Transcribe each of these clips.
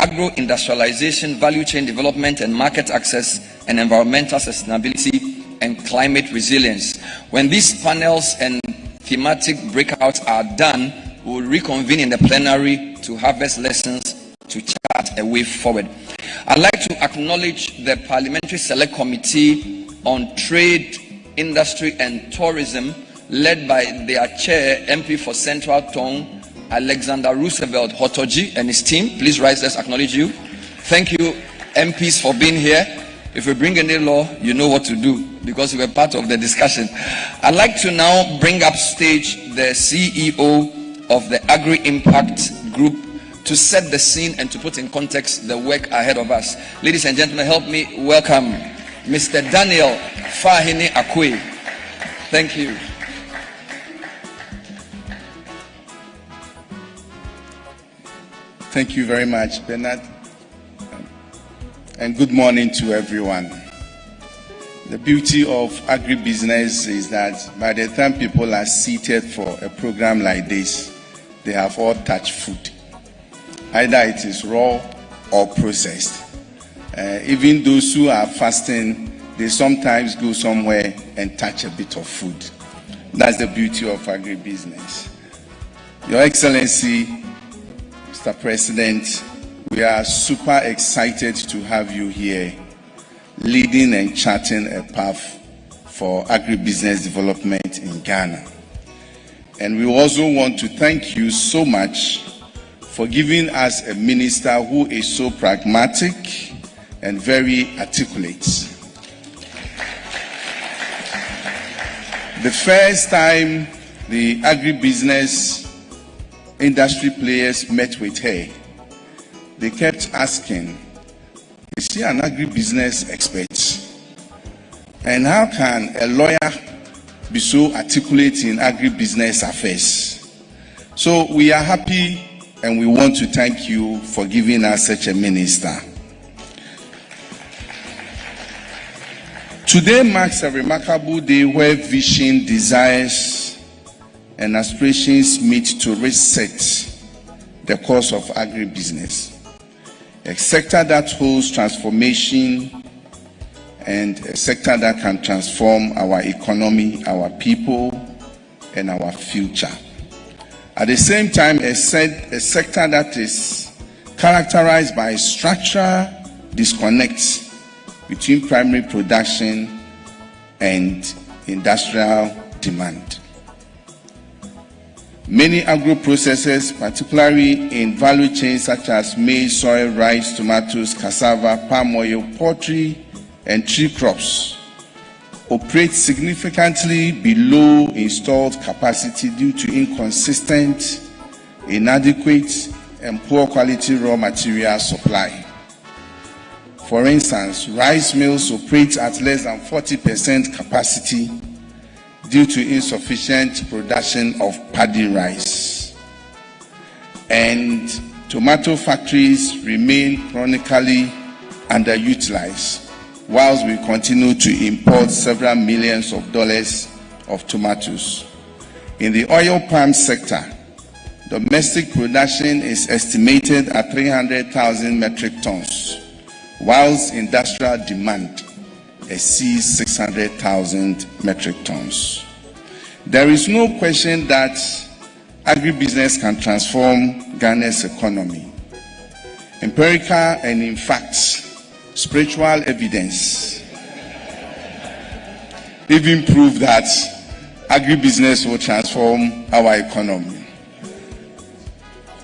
agro-industrialization, value chain development and market access, and environmental sustainability and climate resilience. When these panels and thematic breakouts are done, we will reconvene in the plenary to harvest lessons to chart a way forward. I'd like to acknowledge the Parliamentary Select Committee on Trade, Industry and Tourism, led by their chair, MP for Central Tong, Alexander Roosevelt Hotoji, and his team. Please rise, let's acknowledge you. Thank you, MPs, for being here. If we bring any law, you know what to do, because you were part of the discussion. I'd like to now bring up stage the CEO of the Agri-Impact Group to set the scene and to put in context the work ahead of us. Ladies and gentlemen, help me welcome Mr. Daniel Fahini Akwe. Thank you. Thank you very much, Bernard. And good morning to everyone. The beauty of agribusiness is that by the time people are seated for a program like this, they have all touched food. Either it is raw or processed. Even those who are fasting, they sometimes go somewhere and touch a bit of food. That's the beauty of agribusiness. Your Excellency, Mr. President, we are super excited to have you here, leading and charting a path for agribusiness development in Ghana. And we also want to thank you so much for giving us a minister who is so pragmatic and very articulate. The first time the agribusiness industry players met with her, they kept asking, is she an agribusiness expert? And how can a lawyer be so articulate in agribusiness affairs? So we are happy and we want to thank you for giving us such a minister. Today marks a remarkable day where vision, desires, and aspirations meet to reset the course of agribusiness, a sector that holds transformation and a sector that can transform our economy, our people, and our future. At the same time, a sector that is characterized by structural disconnect between primary production and industrial demand. Many agro-processors, particularly in value chains such as maize, soy, rice, tomatoes, cassava, palm oil, poultry, and tree crops, operate significantly below installed capacity due to inconsistent, inadequate, and poor quality raw material supply. For instance, rice mills operate at less than 40% capacity due to insufficient production of paddy rice. And tomato factories remain chronically underutilized, whilst we continue to import several millions of dollars of tomatoes. In the oil palm sector, domestic production is estimated at 300,000 metric tons, whilst industrial demand exceeds 600,000 metric tons. There is no question that agribusiness can transform Ghana's economy. Empirical and, in fact, spiritual evidence even prove that agribusiness will transform our economy.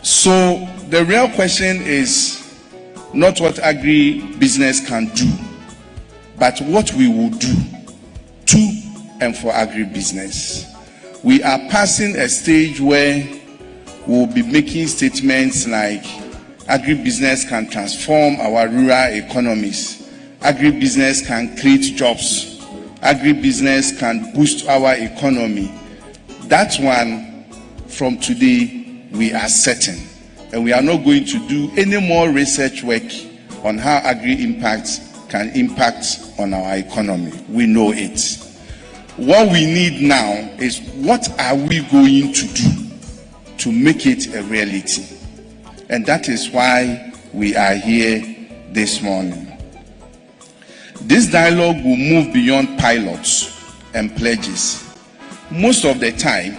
So the real question is not what agribusiness can do, but what we will do to and for agribusiness. We are passing a stage where we'll be making statements like agribusiness can transform our rural economies. Agribusiness can create jobs. Agribusiness can boost our economy. That one, from today, we are certain. And we are not going to do any more research work on how agri-impact can impact on our economy. We know it. What we need now is what are we going to do to make it a reality? And that is why we are here this morning. This dialogue will move beyond pilots and pledges. Most of the time,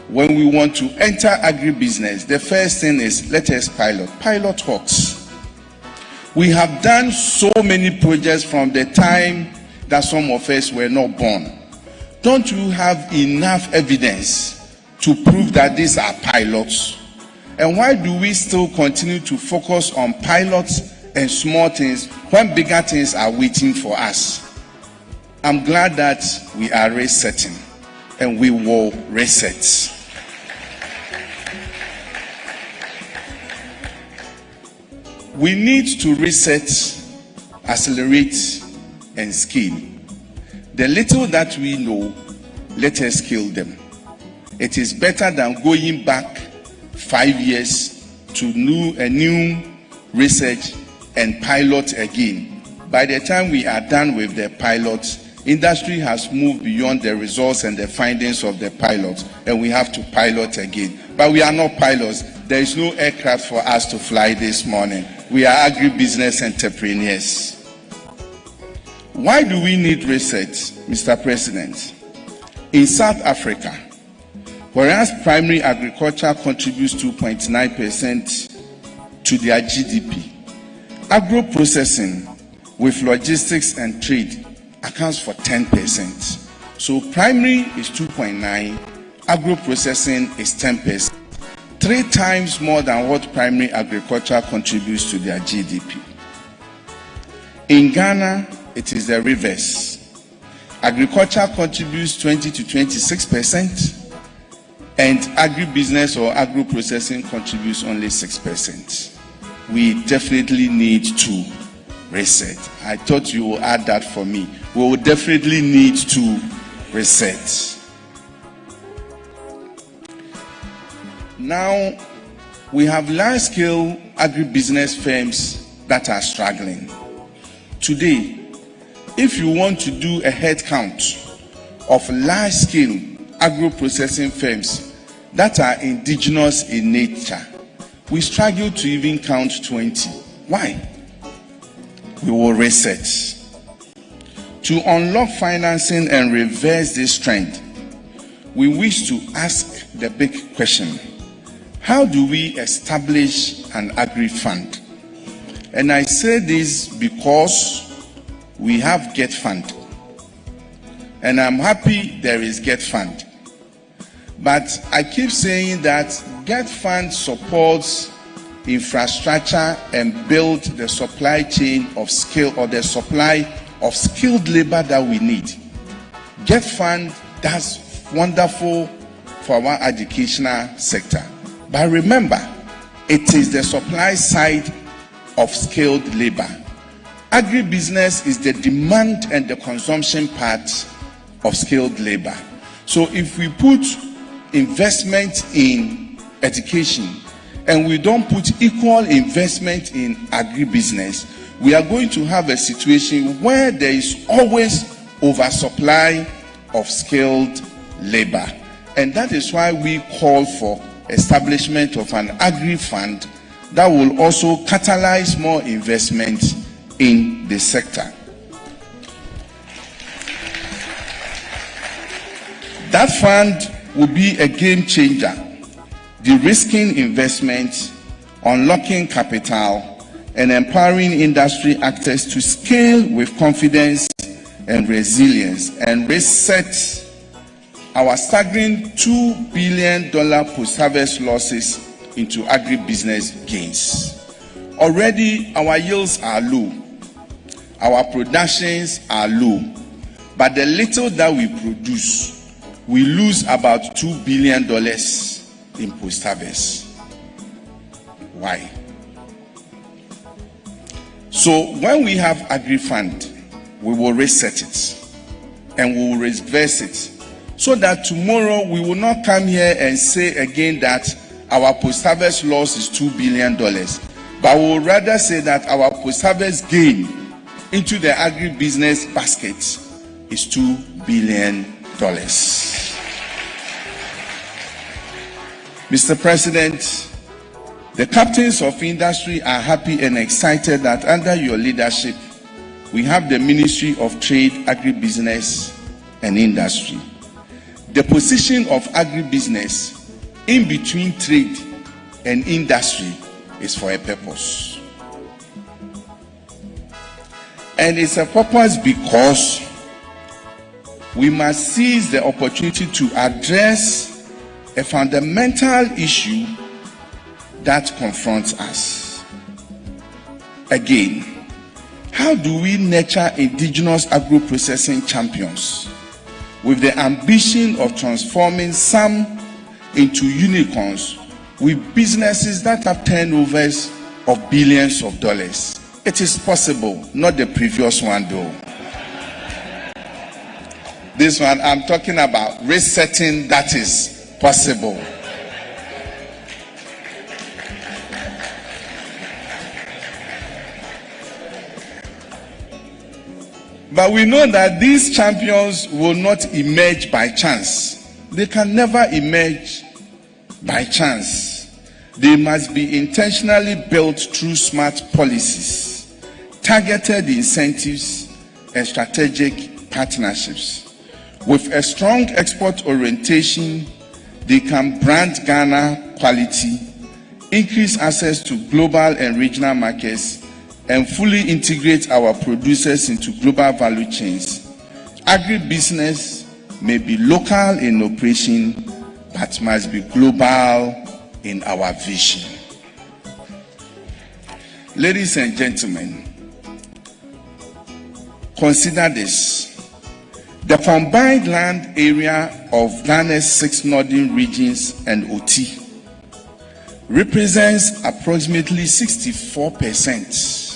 when we want to enter agribusiness, the first thing is let us pilot hawks. We have done so many projects from the time that some of us were not born. Don't you have enough evidence to prove that these are pilots? And why do we still continue to focus on pilots and small things when bigger things are waiting for us? I'm glad that we are resetting, and we will reset. We need to reset, accelerate, and scale. The little that we know, let us scale them. It is better than going back 5 years to a new research and pilot again. By the time we are done with the pilots, industry has moved beyond the results and the findings of the pilots, and we have to pilot again. But we are not pilots. There is no aircraft for us to fly this morning. We are agribusiness entrepreneurs. Why do we need research, Mr. President? In South Africa, whereas primary agriculture contributes 2.9% to their GDP, agro-processing with logistics and trade accounts for 10%. So primary is 2.9, agro-processing is 10%, 3 times more than what primary agriculture contributes to their GDP. In Ghana, it is the reverse. Agriculture contributes 20 to 26%, and agribusiness or agro-processing contributes only 6%. We definitely need to reset. I thought you will add that for me. We will definitely need to reset. Now, we have large-scale agribusiness firms that are struggling. Today, if you want to do a head count of large-scale agro-processing firms that are indigenous in nature, we struggle to even count 20. Why? We will reset. To unlock financing and reverse this trend, we wish to ask the big question: how do we establish an agri-fund? And I say this because we have Get Fund, and I'm happy there is Get Fund. But I keep saying that Get Fund supports infrastructure and build the supply chain of skill, or the supply of skilled labor that we need. Get Fund does wonderful for our educational sector. But remember, it is the supply side of skilled labor. Agribusiness is the demand and the consumption part of skilled labor. So if we put investment in education and we don't put equal investment in agribusiness, we are going to have a situation where there is always oversupply of skilled labor. And that is why we call for establishment of an agri-fund that will also catalyze more investment in the sector. That fund will be a game changer, de-risking investment, unlocking capital, and empowering industry actors to scale with confidence and resilience, and reset our staggering $2 billion post-harvest losses into agribusiness gains. Already our yields are low, our productions are low, but the little that we produce, we lose about $2 billion in post-harvest. Why? So when we have AgriFund, we will reset it and we will reverse it, so that tomorrow we will not come here and say again that our post-harvest loss is $2 billion, but we will rather say that our post-harvest gain into the agribusiness basket is $2 billion. Mr. President, The captains of industry are happy and excited that under your leadership, we have the Ministry of Trade, Agribusiness and Industry. The position of agribusiness in between trade and industry is for a purpose. And it's a purpose because we must seize the opportunity to address a fundamental issue that confronts us. Again, how do we nurture indigenous agro-processing champions with the ambition of transforming some into unicorns with businesses that have turnovers of billions of dollars? It is possible, not the previous one though. This one, I'm talking about resetting that is possible. But we know that these champions will not emerge by chance. They can never emerge by chance. They must be intentionally built through smart policies, targeted incentives, and strategic partnerships. With a strong export orientation, they can brand Ghana quality, increase access to global and regional markets, and fully integrate our producers into global value chains. Agribusiness may be local in operation, but must be global in our vision. Ladies and gentlemen, consider this. The combined land area of Ghana's 6 northern regions and OT represents approximately 64%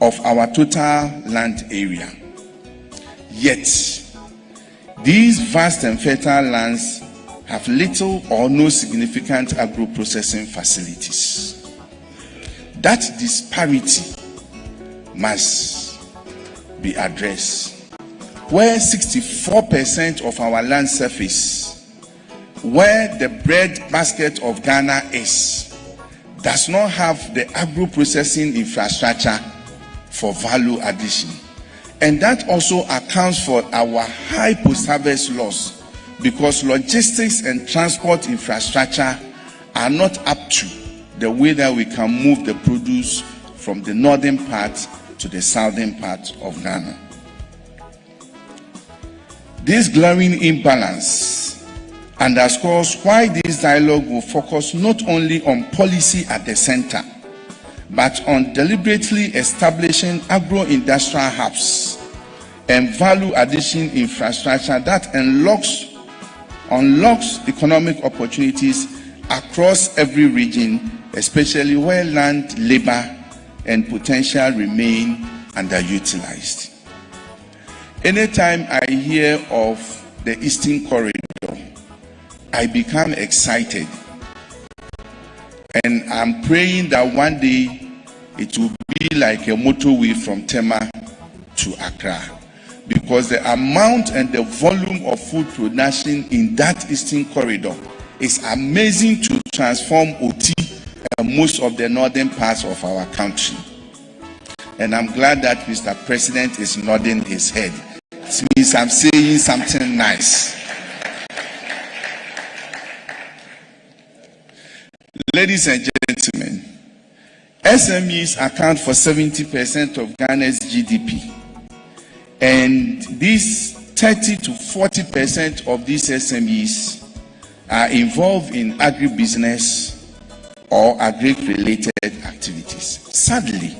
of our total land area. Yet, these vast and fertile lands have little or no significant agro-processing facilities. That disparity must be addressed. Where 64% of our land surface, where the bread basket of Ghana is, does not have the agro-processing infrastructure for value addition. And that also accounts for our high post-harvest loss, because logistics and transport infrastructure are not up to the way that we can move the produce from the northern part to the southern part of Ghana. This glaring imbalance underscores why this dialogue will focus not only on policy at the center, but on deliberately establishing agro-industrial hubs and value addition infrastructure that unlocks economic opportunities across every region, especially where land, labor, and potential remain underutilized. Anytime I hear of the Eastern Corridor, I become excited. And I'm praying that one day it will be like a motorway from Tema to Accra, because the amount and the volume of food production in that Eastern Corridor is amazing to transform OT and most of the northern parts of our country. And I'm glad that Mr. President is nodding his head. It means I'm saying something nice. Ladies and gentlemen, SMEs account for 70% of Ghana's GDP. And these 30 to 40% of these SMEs are involved in agribusiness or agri-related activities. Sadly,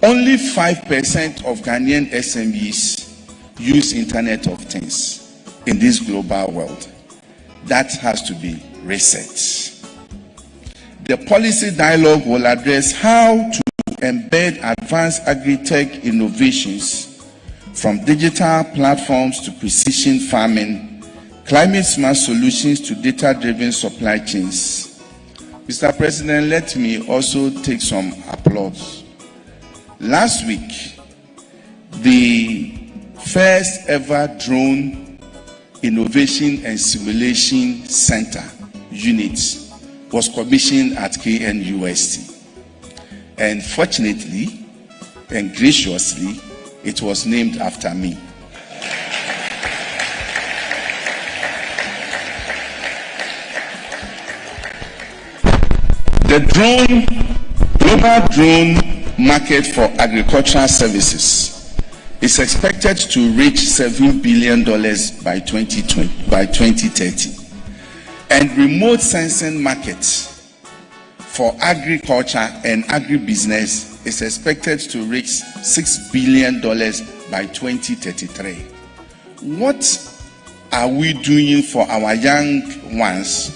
only 5% of Ghanaian SMEs use Internet of Things in this global world. That has to be reset. The policy dialogue will address how to embed advanced agri-tech innovations from digital platforms to precision farming, climate-smart solutions to data-driven supply chains. Mr. President, let me also take some applause. Last week, the first ever drone innovation and simulation center unit was commissioned at KNUST. And fortunately and graciously, it was named after me. The global drone market for agricultural services is expected to reach $7 billion by 2030. And remote sensing market for agriculture and agribusiness is expected to reach $6 billion by 2033. What are we doing for our young ones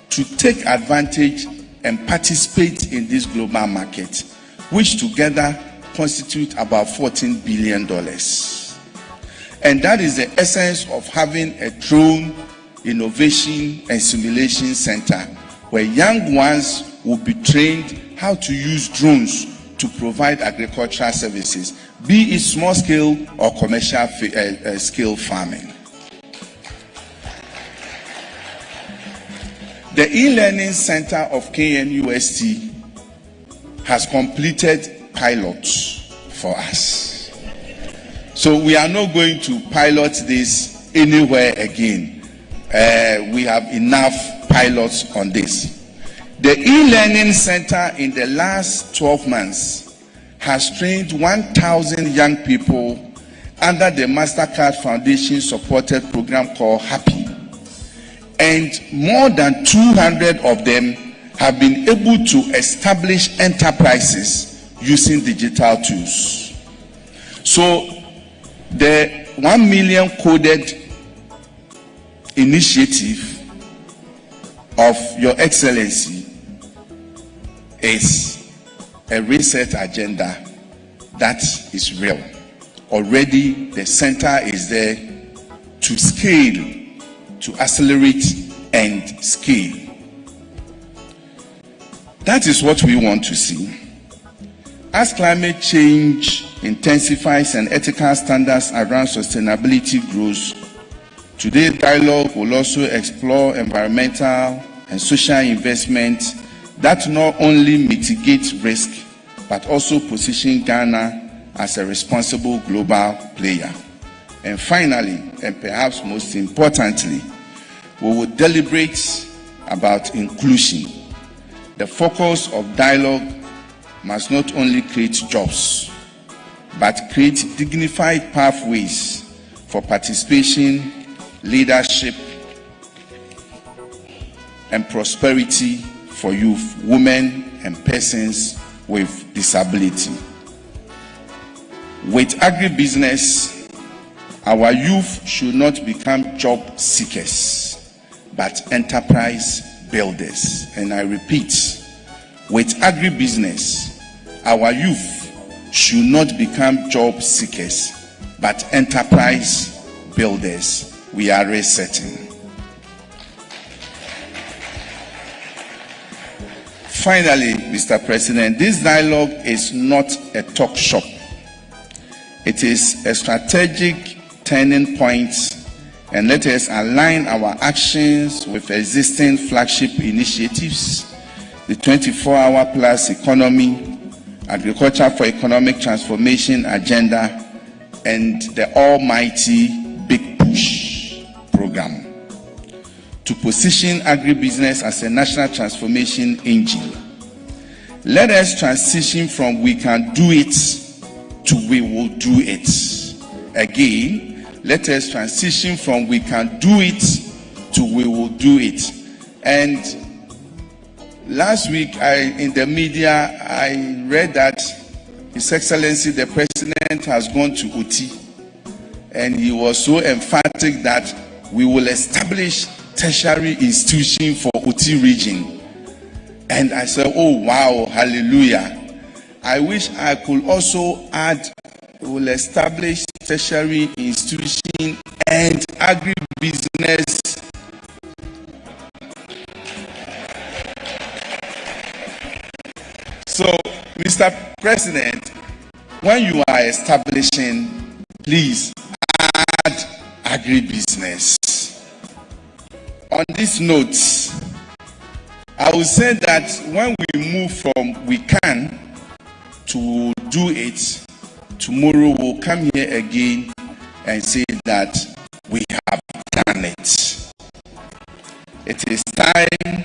to take advantage and participate in this global market, which together constitute about $14 billion? And that is the essence of having a drone innovation and simulation center, where young ones will be trained how to use drones to provide agricultural services, be it small scale or commercial scale farming. The e-learning center of KNUST has completed pilots for us. So we are not going to pilot this anywhere again. We have enough pilots on this. The e-learning center in the last 12 months has trained 1,000 young people under the MasterCard Foundation supported program called HAPPY. And more than 200 of them have been able to establish enterprises using digital tools. So the 1 million coded initiative of Your Excellency is a research agenda that is real. Already the center is there to scale, to accelerate and scale. That is what we want to see. As climate change intensifies and ethical standards around sustainability grows, today's dialogue will also explore environmental and social investment that not only mitigate risk, but also position Ghana as a responsible global player. And finally, and perhaps most importantly, we will deliberate about inclusion. The focus of dialogue must not only create jobs, but create dignified pathways for participation, leadership, and prosperity for youth, women, and persons with disability. With agribusiness, our youth should not become job seekers, but enterprise builders. And I repeat, with agribusiness, our youth should not become job seekers, but enterprise builders. We are resetting. Finally, Mr. President, this dialogue is not a talk shop. It is a strategic turning point, and let us align our actions with existing flagship initiatives, the 24-hour plus economy, agriculture for economic transformation agenda, and the almighty Big Push program to position agribusiness as a national transformation engine. Let us transition from we can do it to we will do it. Again, let us transition from we can do it to we will do it. And last week, in the media, I read that His Excellency the President has gone to Uti, and he was so emphatic that we will establish tertiary institution for Uti region. And I said, oh wow, hallelujah. I wish I could also add, we will establish tertiary institution and agribusiness. So, Mr. President, when you are establishing, please add agribusiness. On this note, I would say that when we move from we can to do it, tomorrow we'll come here again and say that we have done it. It is time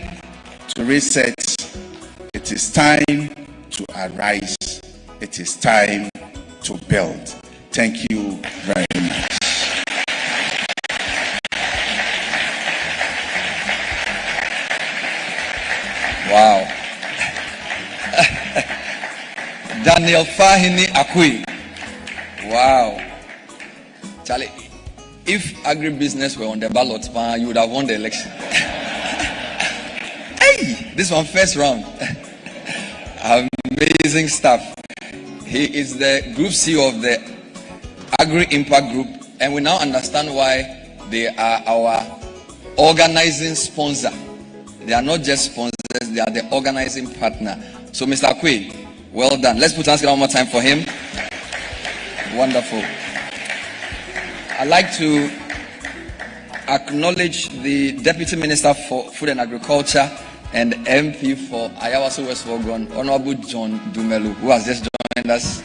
to reset. It is time to arise. It is time to build. Thank you very much. Wow. Daniel Fahini Akui. Wow. Charlie, if AgriBusiness were on the ballot, you would have won the election. Hey, this one first round. Amazing stuff. He is the Group CEO of the Agri Impact Group, and we now understand why they are our organizing sponsor. They are not just sponsors, they are the organizing partner. So, Mr. Akwe, well done. Let's put hands together one more time for him. Wonderful. I'd like to acknowledge the Deputy Minister for Food and Agriculture and MP for Ayawaso West Wogon, Honorable John Dumelu, who has just joined us.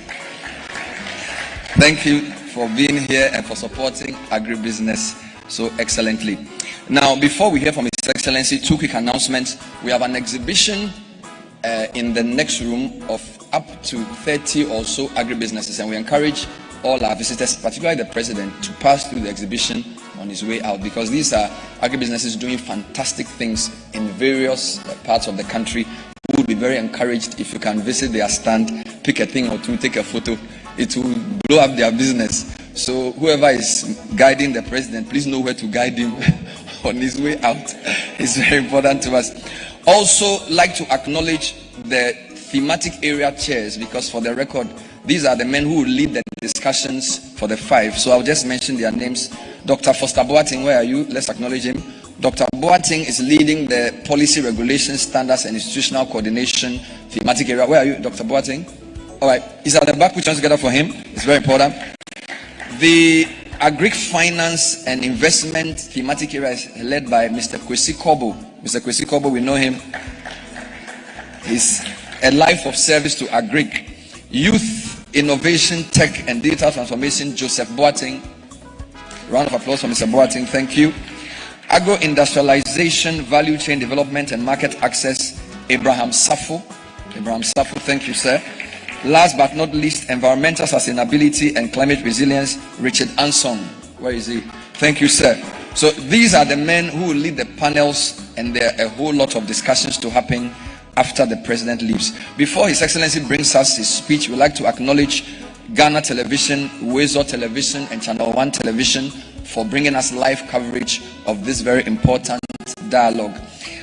Thank you for being here and for supporting AgriBusiness so excellently. Now, before we hear from His Excellency, two quick announcements. We have an exhibition in the next room of up to 30 or so agribusinesses, and we encourage all our visitors, particularly the President, to pass through the exhibition on his way out, because these are agribusinesses doing fantastic things in various parts of the country. We would be very encouraged if you can visit their stand, pick a thing or two, take a photo. It will blow up their business. So whoever is guiding the President, please know where to guide him on his way out. It's very important to us. Also, like to acknowledge the thematic area chairs, because for the record, these are the men who will lead the discussions for the 5. So I'll just mention their names. Dr. Foster Boateng, where are you? Let's acknowledge him. Dr. Boateng is leading the policy, regulation, standards, and institutional coordination thematic area. Where are you, Dr. Boateng? All right. He's at the back. Put your hands together for him. It's very important. The agric finance and investment thematic area is led by Mr. Kwesi Kobo. Mr. Kwesi Kobo, we know him. He's a life of service to agric. Youth, innovation, tech, and digital transformation, Joseph Boateng. Round of applause for Mr. Boateng. Thank you. Agro-industrialization, value chain development, and market access, Abraham Safo. Abraham Safo, thank you, sir. Last but not least, environmental sustainability and climate resilience, Richard Anson. Where is he? Thank you, sir. So these are the men who will lead the panels, and there are a whole lot of discussions to happen after the President leaves. Before His Excellency brings us his speech, we'd like to acknowledge Ghana Television, Wezo Television, and Channel 1 Television for bringing us live coverage of this very important dialogue.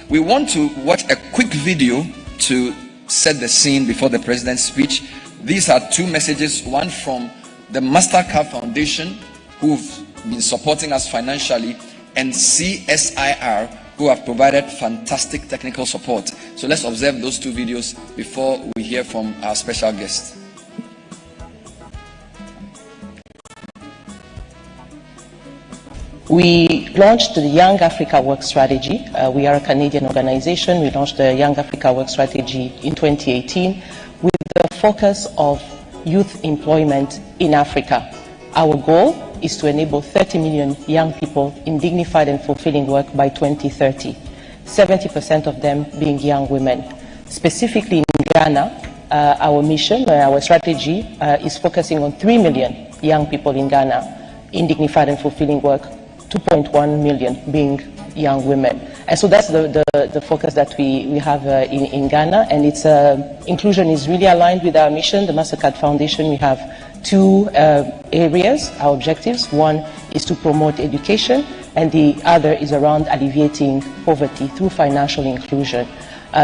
We want to watch a quick video to set the scene before the President's speech. These are two messages, one from the Mastercard Foundation, who've been supporting us financially, and CSIR, who have provided fantastic technical support. So let's observe those two videos before we hear from our special guest. We launched the Young Africa Work Strategy. We are a Canadian organization. We launched the Young Africa Work Strategy in 2018 with the focus of youth employment in Africa. Our goal is to enable 30 million young people in dignified and fulfilling work by 2030, 70% of them being young women. Specifically in Ghana, our mission, our strategy is focusing on 3 million young people in Ghana in dignified and fulfilling work, 2.1 million being young women. And so that's the focus that we have in Ghana, and its inclusion is really aligned with our mission. The Mastercard Foundation, we have two areas, our objectives. One is to promote education, and the other is around alleviating poverty through financial inclusion.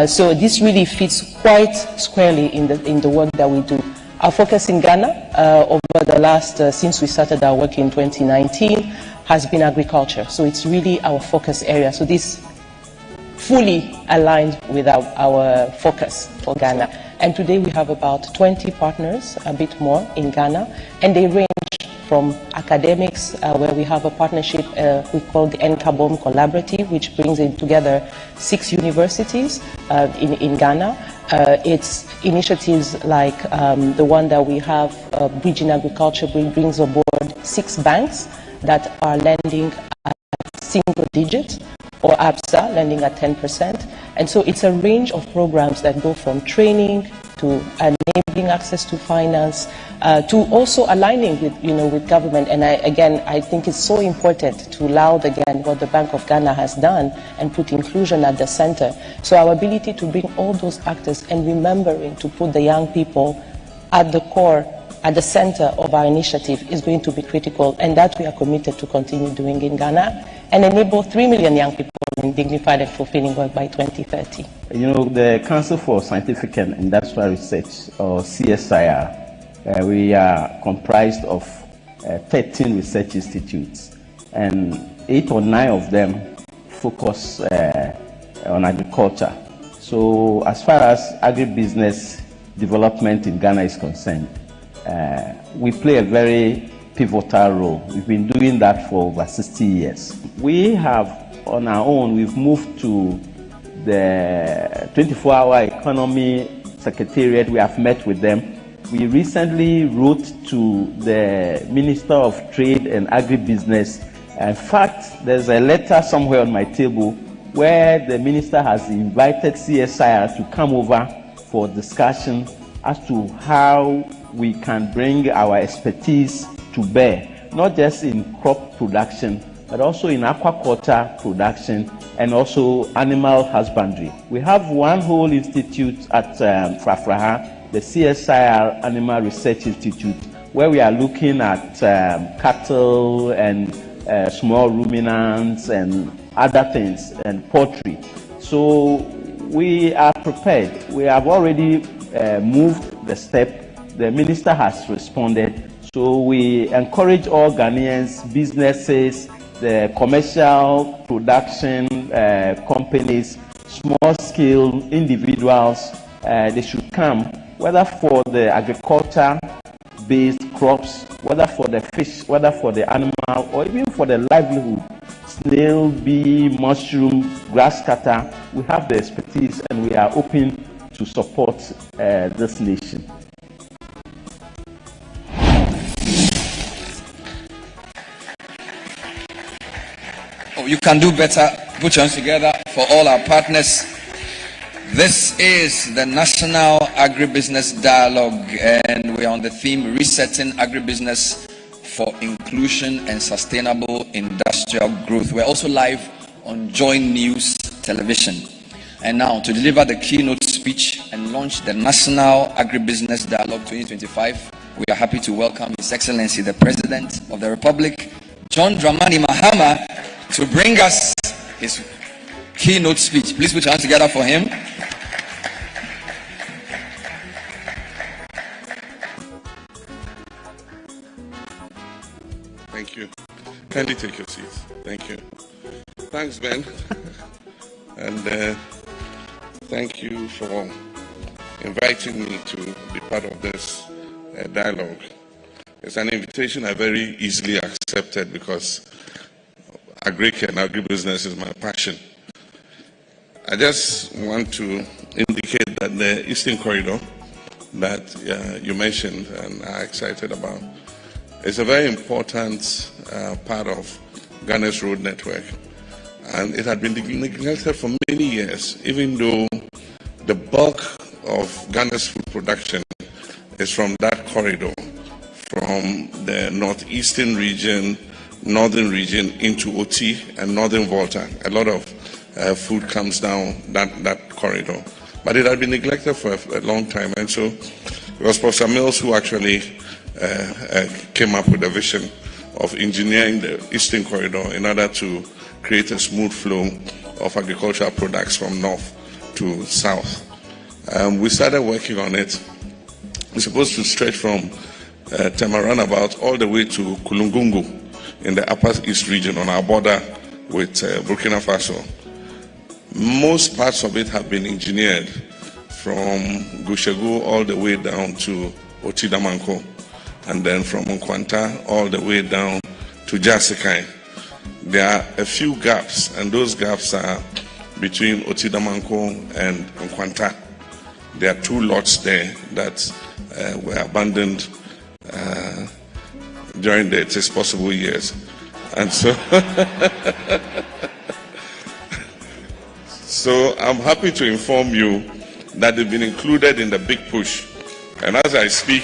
So this really fits quite squarely in the work that we do. Our focus in Ghana over the last, since we started our work in 2019, has been agriculture. So it's really our focus area. So this fully aligned with our focus for Ghana. And today we have about 20 partners, a bit more, in Ghana, and they range from academics, where we have a partnership we call the NCABOM Collaborative, which brings in together 6 universities in Ghana. It's initiatives like the one that we have, Bridging Agriculture, brings on board 6 banks that are lending at single digits, or ABSA, lending at 10%. And so it's a range of programs that go from training to enabling access to finance, to also aligning with, with government. And I think it's so important to laud again what the Bank of Ghana has done and put inclusion at the center. So our ability to bring all those actors and remembering to put the young people at the core, at the center of our initiative is going to be critical, and that we are committed to continue doing in Ghana and enable 3 million young people in dignified and fulfilling work by 2030. The Council for Scientific and Industrial Research, or CSIR, we are comprised of 13 research institutes, and 8 or 9 of them focus on agriculture. So as far as agribusiness development in Ghana is concerned, we play a very pivotal role. We've been doing that for over 60 years. We have, on our own, we've moved to the 24-hour economy secretariat. We have met with them. We recently wrote to the Minister of Trade and Agribusiness. In fact, there's a letter somewhere on my table where the minister has invited CSIR to come over for discussion as to how we can bring our expertise to bear, not just in crop production, but also in aquaculture production and also animal husbandry. We have one whole institute at Frafraha, the CSIR Animal Research Institute, where we are looking at cattle and small ruminants and other things, and poultry. So we are prepared. We have already moved the step. The minister has responded. So we encourage all Ghanaians, businesses, the commercial production companies, small-scale individuals, they should come, whether for the agriculture-based crops, whether for the fish, whether for the animal, or even for the livelihood, snail, bee, mushroom, grass cutter. We have the expertise and we are open to support this nation. You can do better. Put your hands together for all our partners. This is the National Agribusiness Dialogue, and we are on the theme Resetting Agribusiness for Inclusion and Sustainable Industrial Growth. We're also live on Join News Television. And now, to deliver the keynote speech and launch the National Agribusiness Dialogue 2025, we are happy to welcome His Excellency the President of the Republic, John Dramani Mahama, to bring us his keynote speech. Please put your hands together for him. Thank you. Kindly take your seats. Thank you. Thanks, Ben. And thank you for inviting me to be part of this dialogue. It's an invitation I very easily accepted because agric and agribusiness is my passion. I just want to indicate that the Eastern Corridor that you mentioned and are excited about is a very important part of Ghana's road network. And it had been neglected for many years, even though the bulk of Ghana's food production is from that corridor, from the northeastern region, northern region into OT and northern Volta. A lot of food comes down that corridor. But it had been neglected for a long time, and so it was Professor Mills who actually came up with a vision of engineering the Eastern Corridor in order to create a smooth flow of agricultural products from north to south. We started working on it. It's supposed to stretch from Tema Runabout all the way to Kulungungu in the Upper East region on our border with Burkina Faso. Most parts of it have been engineered from Gushegu all the way down to Otidamanko. and then from Nkwanta all the way down to Jasikai. There are a few gaps, and those gaps are between Otidamanko and Nkwanta. There are 2 lots there that were abandoned during the It Is Possible years. And so, so I'm happy to inform you that they've been included in the big push. And as I speak,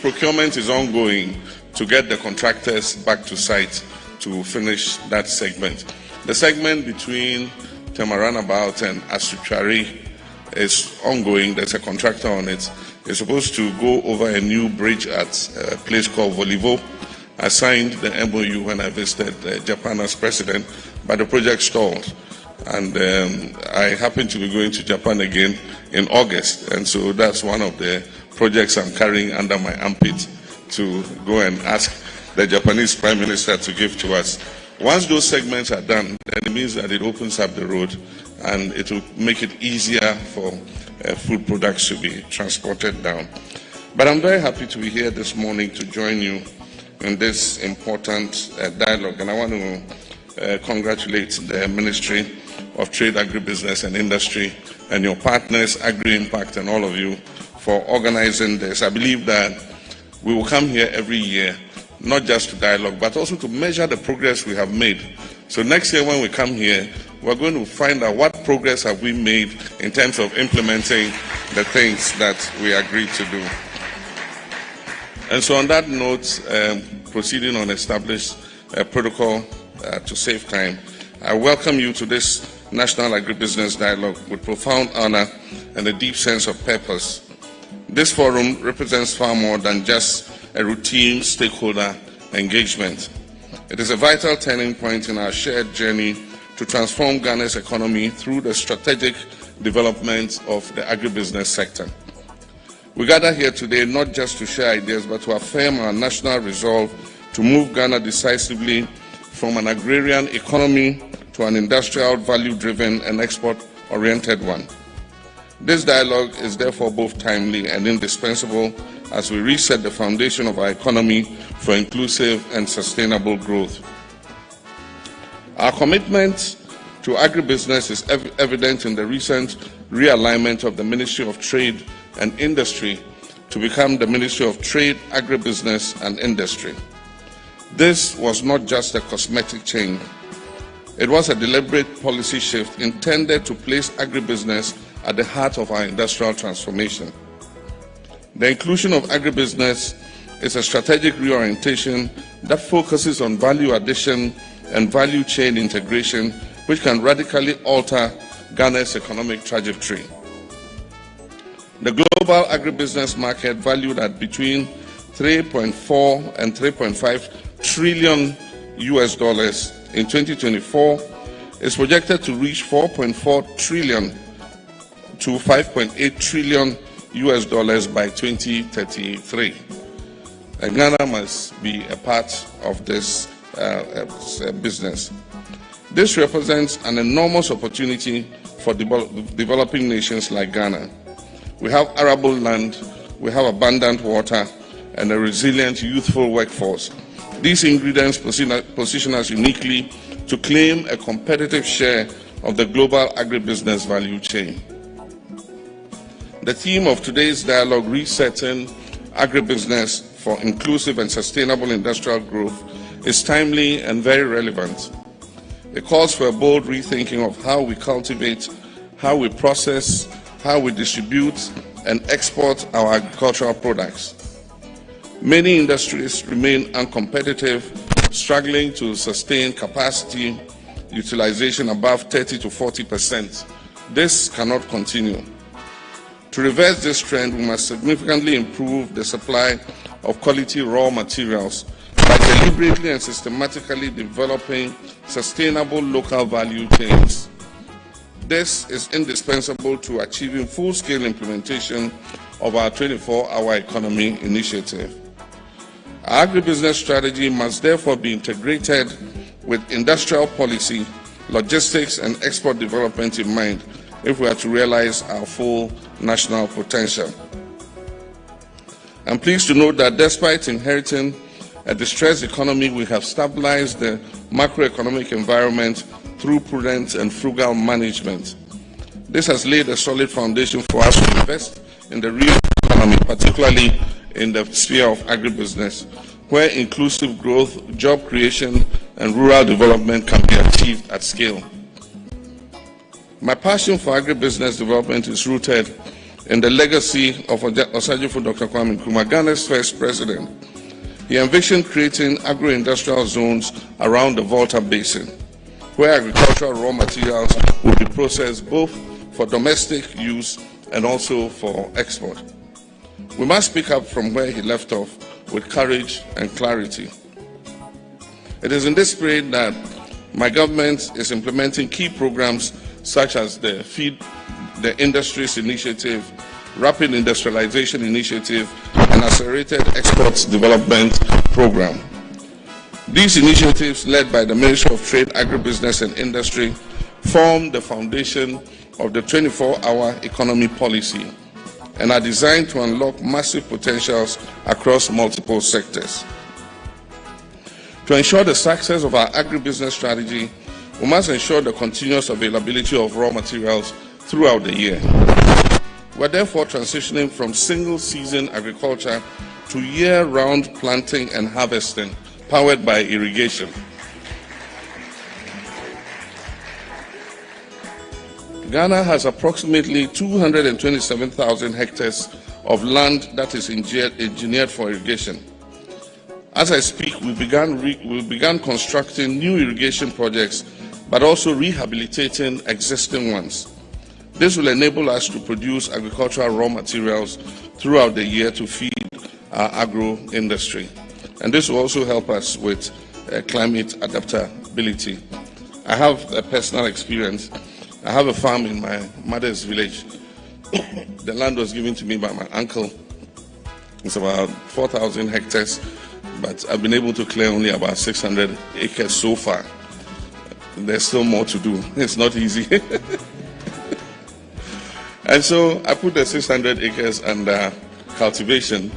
procurement is ongoing to get the contractors back to site to finish that segment. The segment between Temaranabout and Asuchari is ongoing. There's a contractor on it. It's supposed to go over a new bridge at a place called Volivo. I signed the MOU when I visited Japan as president, but the project stalled. And I happen to be going to Japan again in August. And so that's one of the projects I'm carrying under my armpit to go and ask the Japanese Prime Minister to give to us. Once those segments are done, then it means that it opens up the road and it will make it easier for food products to be transported down. But I'm very happy to be here this morning to join you in this important dialogue. And I want to congratulate the Ministry of Trade, Agribusiness and Industry and your partners, Agri-Impact and all of you for organizing this. I believe that we will come here every year, not just to dialogue, but also to measure the progress we have made. So next year when we come here, we're going to find out what progress have we made in terms of implementing the things that we agreed to do. And so on that note, proceeding on established protocol to save time, I welcome you to this National Agribusiness Dialogue with profound honor and a deep sense of purpose. This forum represents far more than just a routine stakeholder engagement. It is a vital turning point in our shared journey to transform Ghana's economy through the strategic development of the agribusiness sector. We gather here today not just to share ideas, but to affirm our national resolve to move Ghana decisively from an agrarian economy to an industrial, value-driven and export-oriented one. This dialogue is therefore both timely and indispensable as we reset the foundation of our economy for inclusive and sustainable growth. Our commitment to agribusiness is evident in the recent realignment of the Ministry of Trade and Industry to become the Ministry of Trade, Agribusiness and Industry. This was not just a cosmetic change. It was a deliberate policy shift intended to place agribusiness at the heart of our industrial transformation. The inclusion of agribusiness is a strategic reorientation that focuses on value addition and value chain integration, which can radically alter Ghana's economic trajectory. The global agribusiness market, valued at between 3.4 and 3.5 trillion US dollars in 2024, is projected to reach 4.4 trillion to 5.8 trillion US dollars by 2033. And Ghana must be a part of this business. This represents an enormous opportunity for developing nations like Ghana. We have arable land, we have abundant water, and a resilient, youthful workforce. These ingredients position us uniquely to claim a competitive share of the global agribusiness value chain. The theme of today's dialogue, Resetting Agribusiness for Inclusive and Sustainable Industrial Growth, is timely and very relevant. It calls for a bold rethinking of how we cultivate, how we process, how we distribute and export our agricultural products. Many industries remain uncompetitive, struggling to sustain capacity utilization above 30 to 40%. This cannot continue. To reverse this trend, we must significantly improve the supply of quality raw materials by deliberately and systematically developing sustainable local value chains. This is indispensable to achieving full-scale implementation of our 24-hour economy initiative. Our agribusiness strategy must therefore be integrated with industrial policy, logistics and export development in mind, if we are to realize our full national potential. I'm pleased to note that despite inheriting a distressed economy, we have stabilized the macroeconomic environment through prudent and frugal management. This has laid a solid foundation for us to invest in the real economy, particularly in the sphere of agribusiness, where inclusive growth, job creation, and rural development can be achieved at scale. My passion for agribusiness development is rooted in the legacy of Osagyefo Dr. Kwame Nkrumah, Ghana's first president. He envisioned creating agro-industrial zones around the Volta Basin, where agricultural raw materials will be processed both for domestic use and also for export. We must pick up from where he left off with courage and clarity. It is in this spirit that my government is implementing key programs such as the Feed the Industries Initiative, Rapid Industrialization Initiative, and Accelerated Exports Development Program. These initiatives, led by the Ministry of Trade, Agribusiness and Industry, form the foundation of the 24-hour economy policy and are designed to unlock massive potentials across multiple sectors. To ensure the success of our agribusiness strategy, we must ensure the continuous availability of raw materials throughout the year. We are therefore transitioning from single-season agriculture to year-round planting and harvesting, powered by irrigation. Ghana has approximately 227,000 hectares of land that is engineered for irrigation. As I speak, we began constructing new irrigation projects, but also rehabilitating existing ones. This will enable us to produce agricultural raw materials throughout the year to feed our agro industry. And this will also help us with climate adaptability. I have a personal experience. I have a farm in my mother's village. The land was given to me by my uncle. It's about 4,000 hectares, but I've been able to clear only about 600 acres so far. There's still more to do. It's not easy. And so I put the 600 acres under cultivation,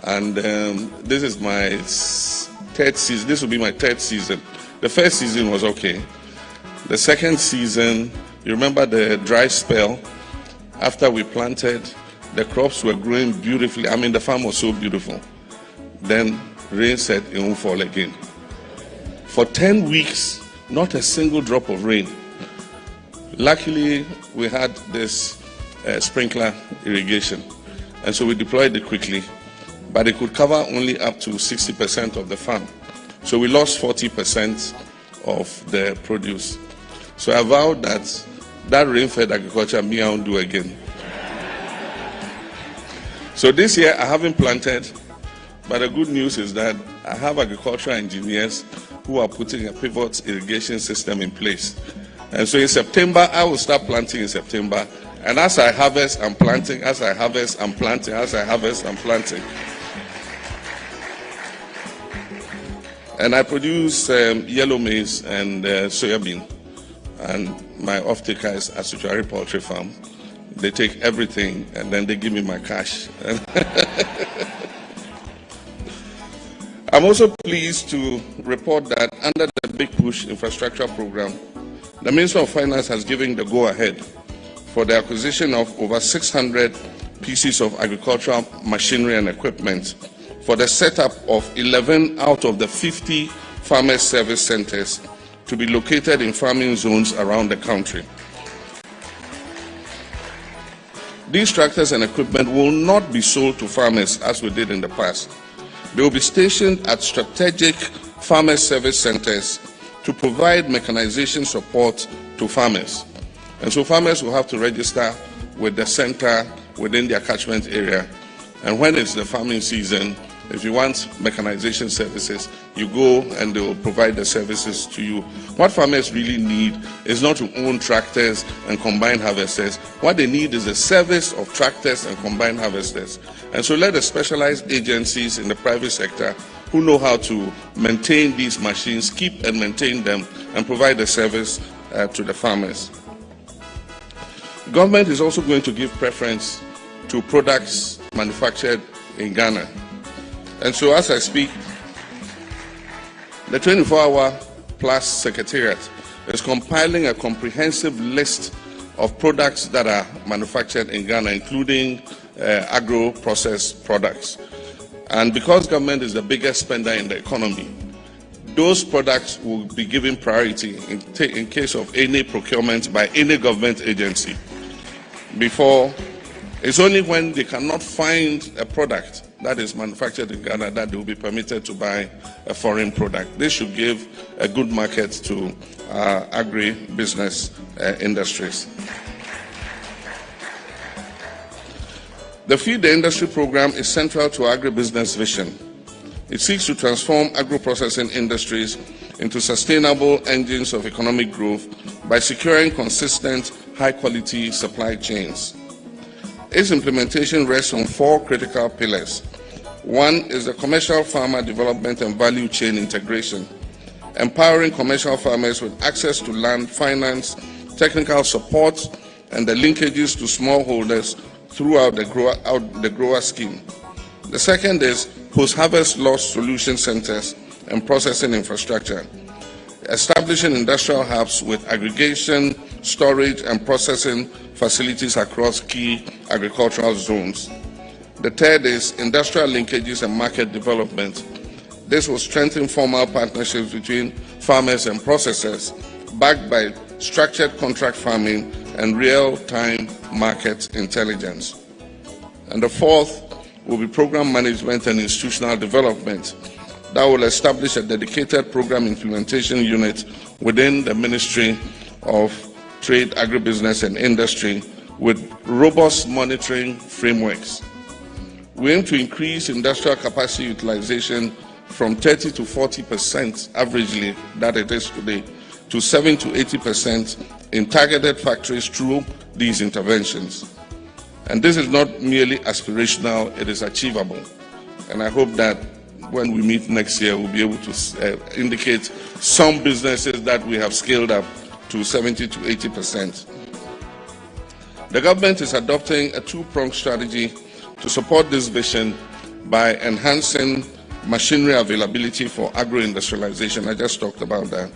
and this is my third season. This will be my third season. The first season was okay. The second season, you remember the dry spell? After we planted, the crops were growing beautifully. I mean, the farm was so beautiful. Then rain said it won't fall again. For 10 weeks, not a single drop of rain. Luckily, we had this sprinkler irrigation, and so we deployed it quickly, but it could cover only up to 60% of the farm. So we lost 40% of the produce. So I vowed that rain-fed agriculture me I won't do again. So this year I haven't planted, but the good news is that I have agricultural engineers who are putting a pivot irrigation system in place. And so in September, I will start planting in September. And as I harvest, I'm planting. As I harvest, I'm planting. As I harvest, I'm planting. And I produce yellow maize and soybean. And my off-taker is Asuchari Poultry Farm. They take everything and then they give me my cash. I'm also pleased to report that under the Big Push infrastructure program, the Minister of Finance has given the go-ahead for the acquisition of over 600 pieces of agricultural machinery and equipment for the setup of 11 out of the 50 farmers service centers to be located in farming zones around the country. These tractors and equipment will not be sold to farmers as we did in the past. They will be stationed at strategic farmers service centers to provide mechanization support to farmers. And so farmers will have to register with the center within their catchment area. And when it's the farming season, if you want mechanization services, you go and they will provide the services to you. What farmers really need is not to own tractors and combine harvesters. What they need is a service of tractors and combine harvesters. And so let the specialized agencies in the private sector who know how to maintain these machines, keep and maintain them, and provide the service to the farmers. Government is also going to give preference to products manufactured in Ghana. And so as I speak, the 24-hour plus secretariat is compiling a comprehensive list of products that are manufactured in Ghana, including agro-processed products. And because government is the biggest spender in the economy, those products will be given priority in case of any procurement by any government agency. Before, it's only when they cannot find a product that is manufactured in Ghana that they will be permitted to buy a foreign product. This should give a good market to agri-business industries. The Feed the Industry program is central to agribusiness vision. It seeks to transform agro-processing industries into sustainable engines of economic growth by securing consistent, high-quality supply chains. Its implementation rests on 4 critical pillars. One is the commercial farmer development and value chain integration, empowering commercial farmers with access to land, finance, technical support, and the linkages to smallholders throughout the grower scheme. The second is post-harvest loss solution centers and processing infrastructure, establishing industrial hubs with aggregation, storage, and processing facilities across key agricultural zones. The third is industrial linkages and market development. This will strengthen formal partnerships between farmers and processors, backed by structured contract farming and real-time market intelligence. And the fourth will be program management and institutional development that will establish a dedicated program implementation unit within the Ministry of Trade, Agribusiness and Industry with robust monitoring frameworks. We aim to increase industrial capacity utilization from 30 to 40% averagely that it is today to 7 to 80% in targeted factories through these interventions. And this is not merely aspirational, it is achievable. And I hope that when we meet next year, we'll be able to indicate some businesses that we have scaled up to 70 to 80%. The government is adopting a 2-pronged strategy to support this vision by enhancing machinery availability for agro-industrialization. I just talked about that.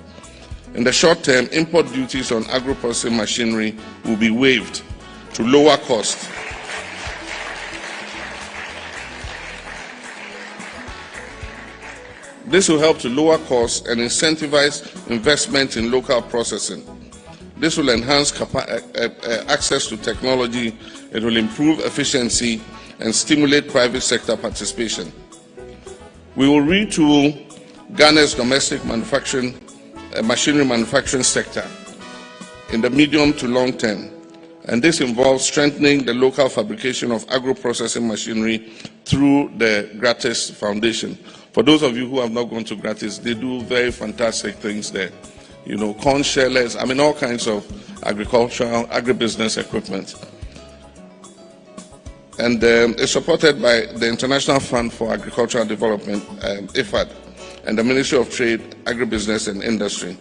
In the short term, import duties on agro-processing machinery will be waived to lower cost. This will help to lower costs and incentivize investment in local processing. This will enhance access to technology, it will improve efficiency and stimulate private sector participation. We will retool Ghana's domestic manufacturing, machinery manufacturing sector in the medium to long term, and this involves strengthening the local fabrication of agro-processing machinery through the Gratis Foundation. For those of you who have not gone to Gratis, they do very fantastic things there. You know, corn shellers, I mean all kinds of agricultural, agribusiness equipment. And it's supported by the International Fund for Agricultural Development, IFAD, and the Ministry of Trade, Agribusiness and Industry.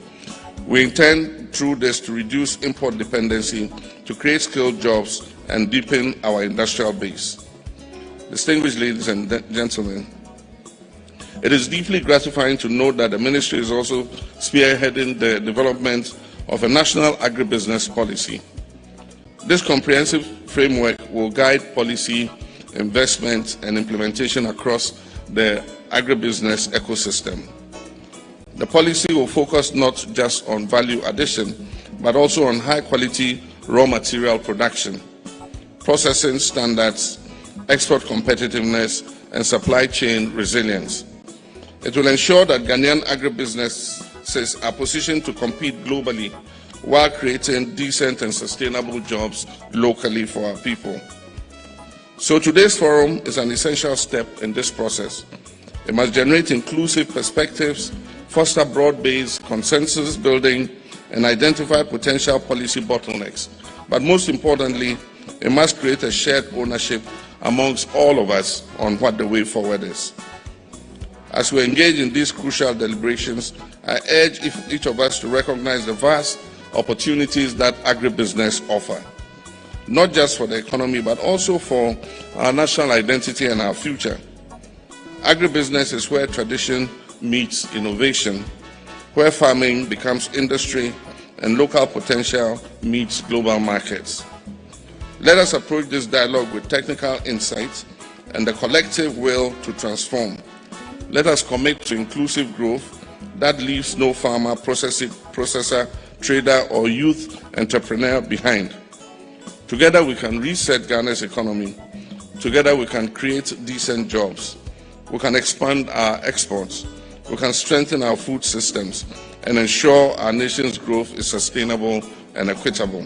We intend through this to reduce import dependency, to create skilled jobs and deepen our industrial base. Distinguished ladies and gentlemen, it is deeply gratifying to note that the Ministry is also spearheading the development of a national agribusiness policy. This comprehensive framework will guide policy, investment, and implementation across the agribusiness ecosystem. The policy will focus not just on value addition, but also on high-quality raw material production, processing standards, export competitiveness, and supply chain resilience. It will ensure that Ghanaian agribusinesses are positioned to compete globally while creating decent and sustainable jobs locally for our people. So today's forum is an essential step in this process. It must generate inclusive perspectives, foster broad-based consensus building, and identify potential policy bottlenecks. But most importantly, it must create a shared ownership amongst all of us on what the way forward is. As we engage in these crucial deliberations, I urge each of us to recognize the vast opportunities that agribusiness offer. not just for the economy, but also for our national identity and our future. Agribusiness is where tradition meets innovation, where farming becomes industry and local potential meets global markets. Let us approach this dialogue with technical insights and the collective will to transform. Let us commit to inclusive growth that leaves no farmer, processor, trader, or youth entrepreneur behind. Together we can reset Ghana's economy. Together we can create decent jobs. We can expand our exports. We can strengthen our food systems and ensure our nation's growth is sustainable and equitable.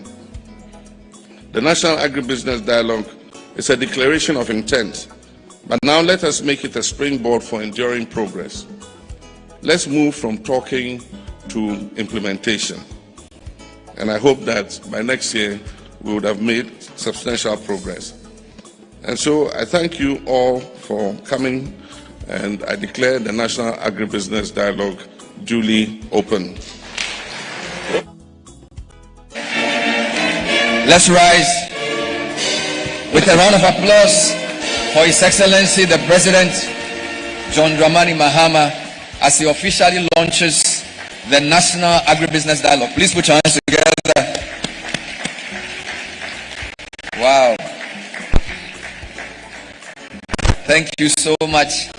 The National Agribusiness Dialogue is a declaration of intent, but now let us make it a springboard for enduring progress. Let's move from talking to implementation. And I hope that by next year we would have made substantial progress. And so I thank you all for coming, and I declare the National Agribusiness Dialogue duly open. Let's rise with a round of applause for His Excellency the President John Dramani Mahama as he officially launches the National Agribusiness Dialogue. Please put your hands together. Wow. Thank you so much.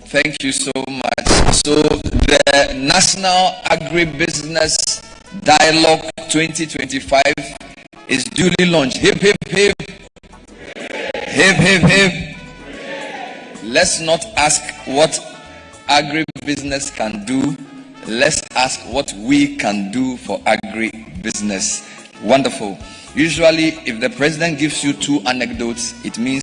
Thank you so much. So the National Agribusiness Dialogue 2025 is duly launched. Hip, hip, hip. Hip, hip, hip. Let's not ask what agribusiness can do. Let's ask what we can do for agribusiness. Wonderful. Usually, if the president gives you two anecdotes, it means